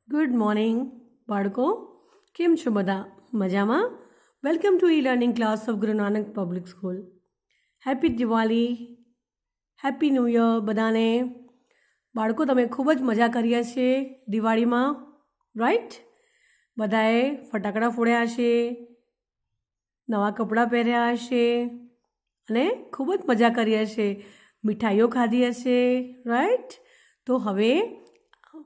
Good morning બાળકો, કેમ છો બધા? મજામાં? Welcome to learning class of Guru Nanak public school. Happy Diwali, happy new year બધાને. બાળકો, તમે ખૂબ જ મજા કરી હશે દિવાળીમાં, રાઈટ? બધાએ ફટાકડા ફોડ્યા હશે, નવા કપડાં પહેર્યા હશે અને ખૂબ જ મજા કરી હશે, મીઠાઈઓ ખાધી હશે, રાઈટ? તો હવે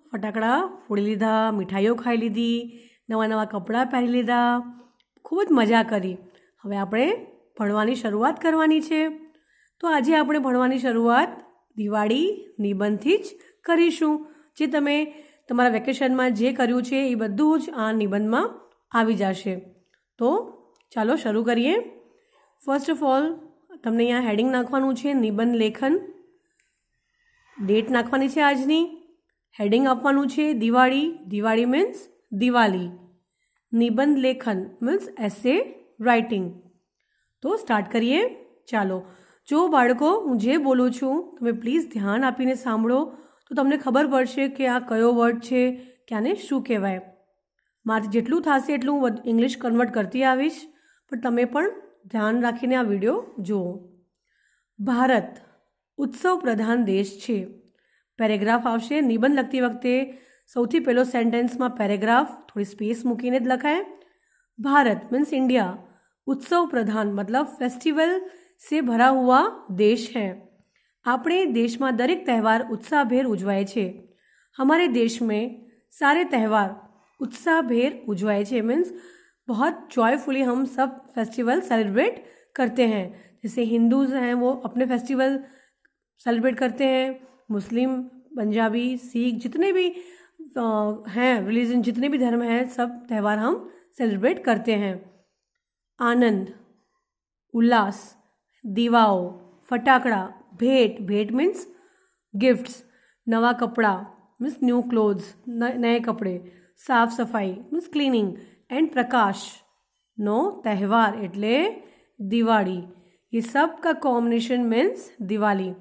ફટાકડા ફોડી લીધા, મીઠાઈઓ ખાઈ લીધી, નવા નવા કપડાં પહેરી લીધા, ખૂબ જ મજા કરી. હવે આપણે ભણવાની શરૂઆત કરવાની છે. તો આજે આપણે ભણવાની શરૂઆત દિવાળી નિબંધથી જ કરીશું. જે તમે તમારા વેકેશનમાં જે કર્યું છે એ બધું જ આ નિબંધમાં આવી જશે. તો ચાલો શરૂ કરીએ. ફર્સ્ટ ઓફ ઓલ તમને અહીંયા હેડિંગ નાખવાનું છે, નિબંધ લેખન. ડેટ નાખવાની છે આજની. હેડિંગ આપવાનું છે દિવાળી. દિવાળી મીન્સ દિવાળી. નિબંધ લેખન મીન્સ એસે રાઇટિંગ. તો સ્ટાર્ટ કરીએ. ચાલો. જો બાળકો, હું જે બોલું છું તમે પ્લીઝ ધ્યાન આપીને સાંભળો, તો તમને ખબર પડશે કે આ કયો વર્ડ છે, કે આને શું કહેવાય. મારે જેટલું થશે એટલું હું ઇંગ્લિશ કન્વર્ટ કરતી આવીશ, પણ તમે પણ ધ્યાન રાખીને આ વિડીયો જુઓ. ભારત ઉત્સવ પ્રધાન દેશ છે. પેરેગ્રાફ આવશે. નિબંધ લખતી વખતે સૌથી પહેલો સેન્ટેન્સમાં પેરેગ્રાફ થોડી સ્પેસ મૂકીને જ લખાય. Bharat means India. उत्सव प्रधान मतलब फेस्टिवल से भरा हुआ देश है. अपने देश में दरेक त्यौहार उत्साहभेर उजवाय छे. हमारे देश में सारे त्यौहार उत्साहभेर उजवाय छे. मीन्स बहुत जॉयफुली हम सब फेस्टिवल सेलिब्रेट करते हैं. जैसे हिंदूज हैं वो अपने फेस्टिवल सेलिब्रेट करते हैं, मुस्लिम, पंजाबी, सिख, जितने भी हैं रिलीजन, जितने भी धर्म हैं, सब त्यौहार हम सेलिब्रेट करते हैं. आनंद, उल्लास, दीवाओ, फटाकड़ा, भेंट. भेंट मीन्स गिफ्ट्स. नवा कपड़ा मीन्स न्यू क्लोथ्स, नए कपड़े. साफ सफाई मीन्स क्लीनिंग. एंड प्रकाश नो त्यौहार एटले दिवाળી. ये सब का combination means Diwali.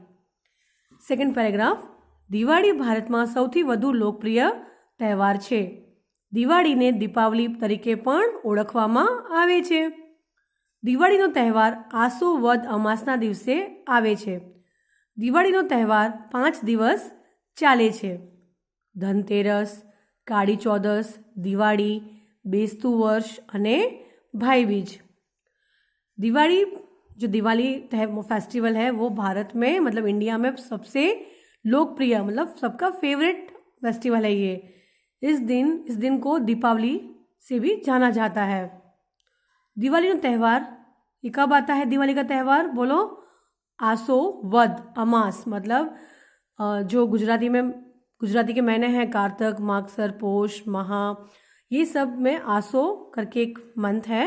Second paragraph. Diwali ભારતમાં સૌથી વધુ લોકપ્રિય તહેવાર છે. દિવાળીને દીપાવલી તરીકે પણ ઓળખવામાં આવે છે. દિવાળીનો તહેવાર આસો વદ અમાસના દિવસે આવે છે. દિવાળીનો તહેવાર 5 દિવસ ચાલે છે. ધનતેરસ, કાળી ચૌદસ, દિવાળી, બેસતું વર્ષ અને भाईबीज. दिवाली, जो दिवाली फेस्टिवल है वो भारत में मतलब इंडिया में सबसे लोकप्रिय मतलब सबका फेवरेट फेस्टिवल है ये. इस दिन को दीपावली से भी जाना जाता है. दिवाली का त्यौहार ये कब आता है? दिवाली का त्यौहार बोलो. आसो वद अमास मतलब जो गुजराती के महीने हैं कार्तिक, मागसर, पोष, महा, ये सब में आसो करके एक मंथ है.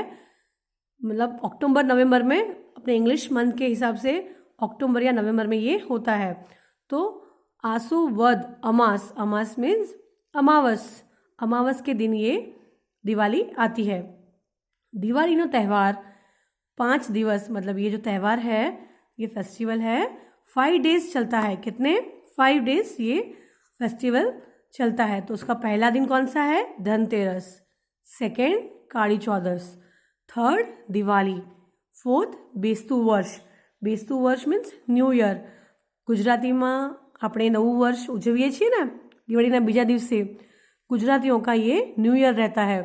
मतलब अक्टूबर नवंबर में अपने इंग्लिश मंथ के हिसाब से अक्टूबर या नवंबर में ये होता है. तो आसो वद अमास, अमास मीन्स अमावस, अमावस के दिन ये दिवाली आती है. दिवाली नो त्यौहार 5 दिवस मतलब ये जो त्यौहार है, ये फेस्टिवल है 5 डेज चलता है. कितने? 5 डेज ये फेस्टिवल चलता है. तो उसका पहला दिन कौन सा है? धनतेरस. सेकेंड काली चौदस. थर्ड दिवाली. फोर्थ बेस्तु वर्ष. बेस्तु वर्ष मीन्स न्यू ईयर. गुजराती में આપણે નવું વર્ષ ઉજવીએ છીએ ને દિવાળીના બીજા દિવસે, गुजरातियों का ये न्यू ईयर रहता है.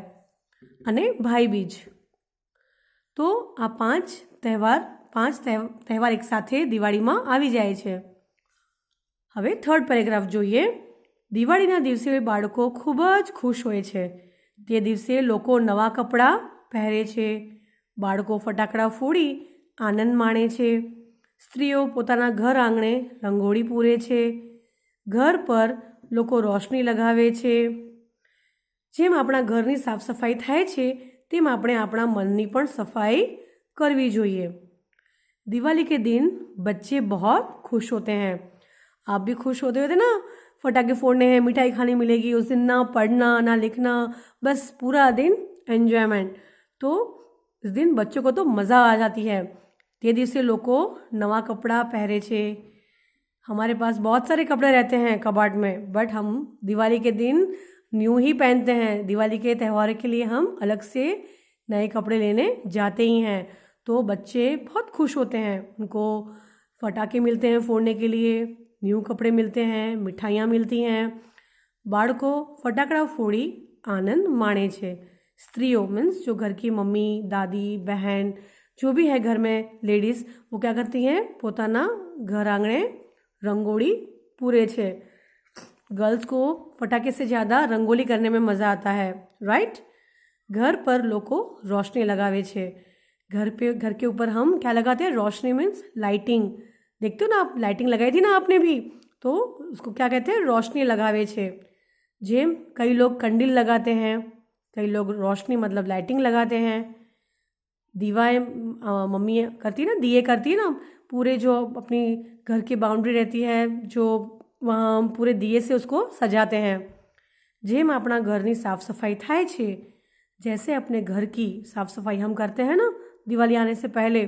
અને ભાઈબીજ. તો આ 5 તહેવાર એક સાથે દિવાળીમાં આવી જાય છે. હવે થર્ડ પેરેગ્રાફ જોઈએ. દિવાળીના દિવસે બાળકો ખૂબ જ ખુશ હોય છે. તે દિવસે લોકો નવા કપડાં પહેરે છે, બાળકો ફટાકડા ફોડી આનંદ માણે છે. સ્ત્રીઓ પોતાના ઘર આંગણે રંગોળી પૂરે છે. ઘર પર લોકો રોશની લગાવે છે. જેમ આપણા ઘરની સાફ સફાઈ થાય છે તેમ આપણે આપણા મનની પણ સફાઈ કરવી જોઈએ. दिवाली के दिन बच्चे बहुत खुश होते हैं. आप भी खुश होते होते ना? फटाके फोड़ने हैं, मिठाई खाने मिलेगी उस दिन, ना पढ़ना ना लिखना, बस पूरा दिन एन्जॉयमेंट. तो इस दिन बच्चों को तो मज़ा आ जाती है. તે દિવસે લોકો નવા કપડાં પહેરે છે. हमारे पास बहुत सारे कपड़े रहते हैं कबाड़ में, बट हम दिवाली के दिन न्यू ही पहनते हैं। दिवाली के त्यौहार के लिए हम अलग से नए कपड़े लेने जाते ही हैं। तो बच्चे बहुत खुश होते हैं, उनको फटाके मिलते हैं फोड़ने के लिए, न्यू कपड़े मिलते हैं, मिठाइयाँ मिलती हैं। बाળકો ફટાકડા ફોડી આનંદ માણે છે। स्त्रियों मीन्स जो घर की मम्मी, दादी, बहन, जो भी है घर में लेडीज़, वो क्या करती हैं, पोताना घर आंगणे रंगोली पूरे छे। गर्ल्स को फटाके से ज़्यादा रंगोली करने में मज़ा आता है, राइट। घर पर लोगों रोशनी लगावे छे। घर के ऊपर हम क्या लगाते हैं, रोशनी मीन्स लाइटिंग। देखते हो ना आप, लाइटिंग लगाई थी ना आपने भी, तो उसको क्या कहते हैं, रोशनी लगावे छे। जेम कई लोग कंडील लगाते हैं, कई लोग रोशनी मतलब लाइटिंग लगाते हैं। दीवाएं मम्मी करती है ना, दिए करती है ना, पूरे जो अपनी घर की बाउंड्री रहती है, जो वहाँ हम पूरे दिए से उसको सजाते हैं। जेम अपना घरनी साफ सफाई थाय छे, जैसे अपने घर की साफ सफाई हम करते हैं ना दिवाली आने से पहले,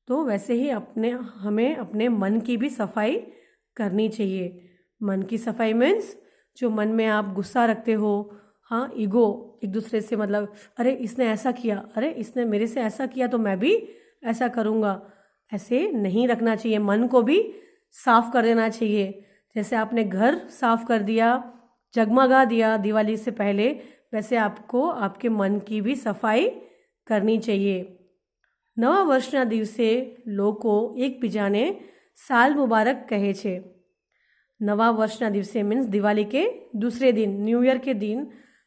तो वैसे ही हमें अपने मन की भी सफाई करनी चाहिए। मन की सफाई मीन्स जो मन में आप गुस्सा रखते हो, हाँ, ईगो, एक दूसरे से मतलब अरे इसने ऐसा किया, अरे इसने मेरे से ऐसा किया तो मैं भी ऐसा करूँगा, ऐसे नहीं रखना चाहिए। मन को भी साफ कर देना चाहिए। जैसे आपने घर साफ कर दिया, जगमगा दिया दिवाली से पहले, वैसे आपको आपके मन की भी सफाई करनी चाहिए। नवा वर्षना दिवसे लोको एकबीजाने साल मुबारक कहे छे। नवा वर्षना दिवसे मीन्स दिवाली के दूसरे दिन, न्यू ईयर के दिन,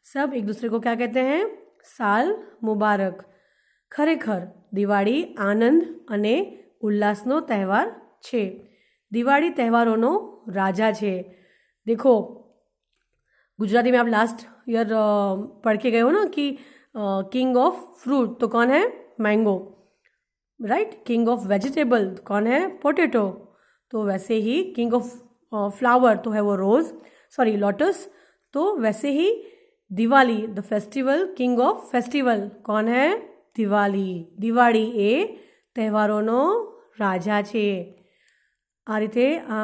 सब एक दूसरे को क्या कहते हैं, साल मुबारक। खरेखर दिवाળી આનંદ અને ઉલ્લાસનો તહેવાર છે। દિવાળી તહેવારોનો રાજા છે। देखो, गुजराती में आप लास्ट ईयर पढ़ के गए हो ना कि किंग ऑफ फ्रूट तो कौन है, mango, right. King of vegetable कौन है, पोटैटो। तो वैसे ही किंग ऑफ फ्लावर तो है वो रोज़, सॉरी लोटस। तो वैसे ही Diwali, the festival, king of festival कौन है, दिवाली। दिवाળી એ તહેવારોનો રાજા છે। આ રીતે આ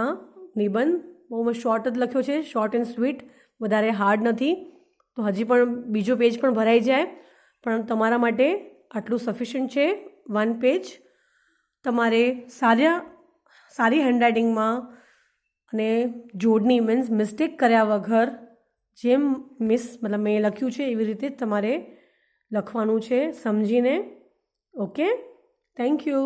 નિબંધ બહુ શોર્ટ જ લખ્યો છે, શોર્ટ એન્ડ સ્વીટ, વધારે હાર્ડ નથી। તો હજી પણ બીજો પેજ પણ ભરાઈ જાય, પણ તમારા માટે આટલું સફિશિયન્ટ છે। 1 પેજ તમારે સારી હેન્ડરાઇટિંગમાં અને જોડણી મીન્સ મિસ્ટેક કર્યા વગર, જેમ મતલબ મેં લખ્યું છે એવી રીતે તમારે લખવાનું છે, સમજીને। Okay, thank you.